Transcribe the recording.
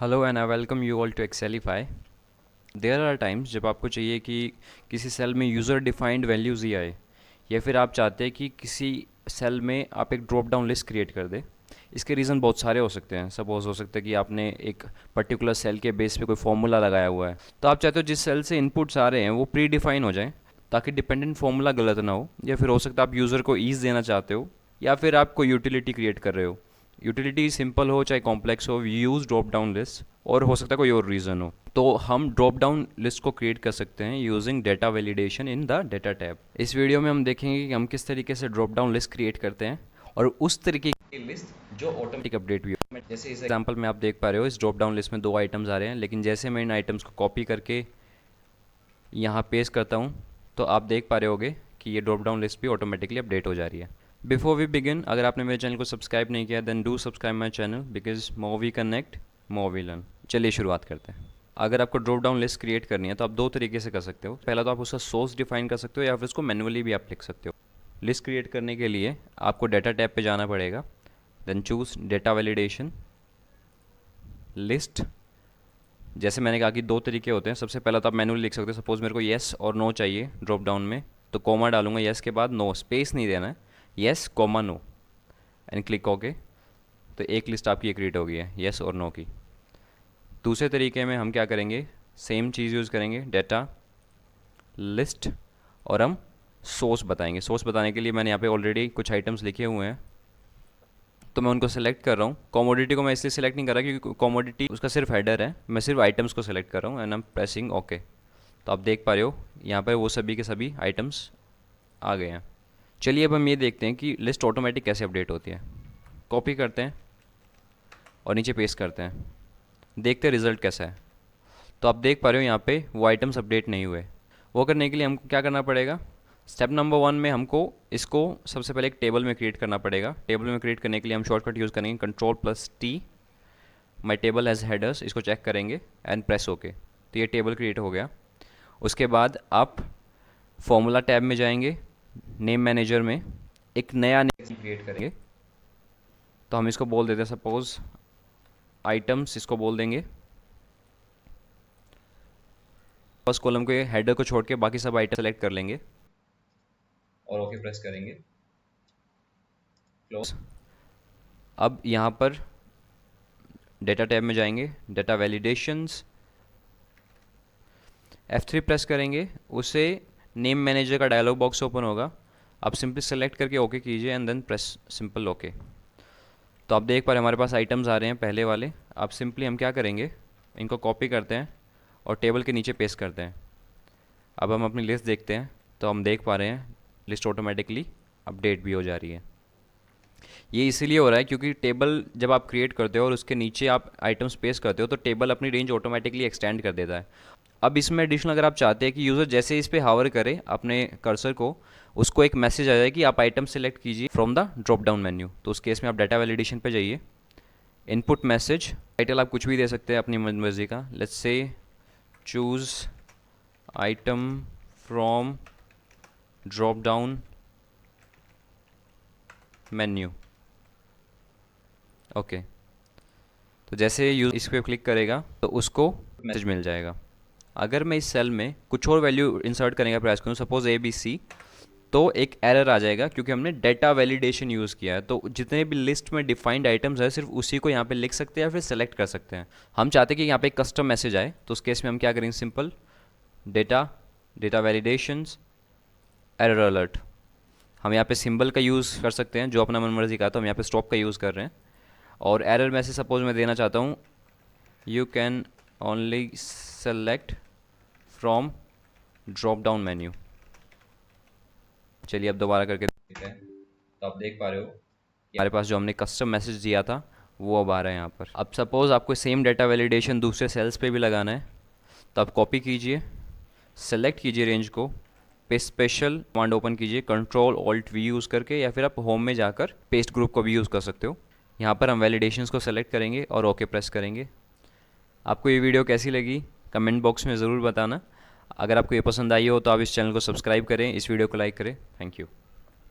Hello and I welcome you all to Excelify. There are times जब आपको चाहिए कि किसी सेल में यूज़र डिफाइंड वैल्यूज़ ही आए, या फिर आप चाहते हैं कि किसी सेल में आप एक ड्रॉप डाउन लिस्ट क्रिएट कर दे। इसके रीज़न बहुत सारे हो सकते हैं। सपोज हो सकता है कि आपने एक पर्टिकुलर सेल के बेस पे कोई फॉर्मूला लगाया हुआ है, तो आप चाहते हो जिस सेल से इनपुट्स आ रहे हैं वो प्री डिफाइन हो जाए ताकि डिपेंडेंट फॉर्मूला गलत ना हो। या फिर हो सकता है आप यूज़र को ईज़ देना चाहते हो, या फिर आप कोई यूटिलिटी क्रिएट कर रहे हो। यूटिलिटी सिंपल हो चाहे कॉम्प्लेक्स हो, यूज़ ड्रॉप डाउन लिस्ट, और हो सकता है कोई और रीज़न हो। तो हम ड्रॉप डाउन लिस्ट को क्रिएट कर सकते हैं using data validation in the data tab. इस वीडियो में हम देखेंगे कि हम किस तरीके से ड्रॉप डाउन लिस्ट क्रिएट करते हैं और उस तरीके की लिस्ट जो ऑटोमेटिक अपडेट हुई हो। जैसे इस एग्जांपल में आप देख पा रहे हो, इस ड्रॉप डाउन लिस्ट में 2 आइटम्स आ रहे हैं, लेकिन जैसे मैं इन आइटम्स को कॉपी करके यहाँ पेस्ट करता हूँ तो आप देख पा रहे होगे कि ये ड्रॉप डाउन लिस्ट भी ऑटोमेटिकली अपडेट हो जा रही है। बिफोर वी बिगिन, अगर आपने मेरे चैनल को सब्सक्राइब नहीं किया then do subscribe my channel, because more we connect more we learn. चलिए शुरुआत करते हैं। अगर आपको ड्रॉप डाउन लिस्ट क्रिएट करनी है तो आप 2 तरीके से कर सकते हो। पहला तो आप उसका सोर्स डिफाइन कर सकते हो, या फिर उसको मैनुअली भी आप लिख सकते हो। लिस्ट क्रिएट करने के लिए आपको डाटा टैब पे जाना पड़ेगा, then choose data validation list. जैसे मैंने कहा कि 2 तरीके होते हैं। सबसे पहला तो आप मैनुअली लिख सकते हो। सपोज मेरे को येस और नो चाहिए ड्रॉप डाउन में, तो कॉमा डालूंगा येस के बाद, नो स्पेस नहीं देना है, yes comma no, and click okay. तो एक लिस्ट आपकी क्रिएट हो गई है येस और नो की। दूसरे तरीके में हम क्या करेंगे, सेम चीज़ यूज़ करेंगे, डेटा लिस्ट, और हम सोर्स बताएंगे। सोर्स बताने के लिए मैंने यहाँ पे ऑलरेडी कुछ आइटम्स लिखे हुए हैं, तो मैं उनको सेलेक्ट कर रहा हूँ। कॉमोडिटी को मैं इसलिए सेलेक्ट नहीं कर रहा क्योंकि कॉमोडिटी उसका सिर्फ हेडर है, मैं सिर्फ आइटम्स को सेलेक्ट कर रहा हूँ and I am pressing okay. तो आप देख पा रहे हो यहाँ पर वो सभी के सभी आइटम्स आ गए हैं। चलिए अब हम ये देखते हैं कि लिस्ट ऑटोमेटिक कैसे अपडेट होती है। कॉपी करते हैं और नीचे पेस्ट करते हैं, देखते हैं रिज़ल्ट कैसा है। तो आप देख पा रहे हो यहाँ पे वो आइटम्स अपडेट नहीं हुए। वो करने के लिए हमको क्या करना पड़ेगा, स्टेप नंबर 1 में हमको इसको सबसे पहले एक टेबल में क्रिएट करना पड़ेगा। टेबल में क्रिएट करने के लिए हम शॉर्टकट यूज़ करेंगे Ctrl+T। My table has headers, इसको चेक करेंगे एंड प्रेस ओके। तो ये टेबल क्रिएट हो गया। उसके बाद आप फॉर्मूला टैब में जाएंगे, नेम मैनेजर में एक नया नेम क्रिएट करेंगे। तो हम इसको बोल देते हैं सपोज आइटम्स, इसको बोल देंगे। फर्स्ट कॉलम के हेडर को छोड़ के बाकी सब आइटम सेलेक्ट कर लेंगे और ओके प्रेस करेंगे, क्लोज। अब यहाँ पर डेटा टैब में जाएंगे, डेटा वैलिडेशंस, F3 प्रेस करेंगे, उसे नेम मैनेजर का डायलॉग बॉक्स ओपन होगा। आप सिंपली सेलेक्ट करके ओके कीजिए and then press simple okay. तो आप देख पा रहे हैं हमारे पास आइटम्स आ रहे हैं पहले वाले। अब सिंपली हम क्या करेंगे, इनको कॉपी करते हैं और टेबल के नीचे पेस्ट करते हैं। अब हम अपनी लिस्ट देखते हैं, तो हम देख पा रहे हैं लिस्ट ऑटोमेटिकली अपडेट भी हो जा रही है। ये इसीलिए हो रहा है क्योंकि टेबल जब आप क्रिएट करते हो और उसके नीचे आप आइटम्स पेस्ट करते हो तो टेबल अपनी रेंज ऑटोमेटिकली एक्सटेंड कर देता है। अब इसमें एडिशनल अगर आप चाहते हैं कि यूज़र जैसे इस पर हावर करे अपने कर्सर को, उसको एक मैसेज आ जाए कि आप आइटम सेलेक्ट कीजिए from the drop down menu. तो उस केस में आप डाटा वैलिडेशन पे जाइए, इनपुट मैसेज, टाइटल आप कुछ भी दे सकते हैं अपनी मर्जी का। Let's say choose item from drop down menu, okay. तो जैसे यूज इस पर क्लिक करेगा तो उसको मैसेज मिल जाएगा। अगर मैं इस सेल में कुछ और वैल्यू इंसर्ट करने का प्रयास करूँ, सपोज ABC, तो एक एरर आ जाएगा क्योंकि हमने डेटा वैलिडेशन यूज़ किया है। तो जितने भी लिस्ट में डिफाइंड आइटम्स है सिर्फ उसी को यहाँ पे लिख सकते हैं या फिर सेलेक्ट कर सकते हैं। हम चाहते हैं कि यहाँ पे एक कस्टम मैसेज आए, तो उस केस में हम क्या करेंगे, simple data validations error alert. हम यहाँ पे सिंबल का यूज़ कर सकते हैं जो अपना मनमर्जी का, तो हम यहाँ पे स्टॉप का यूज़ कर रहे हैं। और एरर मैसेज सपोज मैं देना चाहता हूँ, you can only select from drop down menu. चलिए अब दोबारा करके देखते हैं। तो आप देख पा रहे हो हमारे पास जो हमने कस्टम मैसेज दिया था वो अब आ रहा है यहाँ पर। अब सपोज़ आपको सेम डेटा वैलिडेशन दूसरे सेल्स पे भी लगाना है, तो आप कॉपी कीजिए, सेलेक्ट कीजिए रेंज को, पेस्ट स्पेशल कमांड ओपन कीजिए Ctrl+Alt+V यूज़ करके, या फिर आप होम में जाकर पेस्ट ग्रुप को भी यूज़ कर सकते हो। यहाँ पर हम वैलिडेशंस को सेलेक्ट करेंगे और ओके प्रेस करेंगे। आपको ये वीडियो कैसी लगी कमेंट बॉक्स में ज़रूर बताना। अगर आपको ये पसंद आई हो तो आप इस चैनल को सब्सक्राइब करें, इस वीडियो को लाइक करें। Thank you.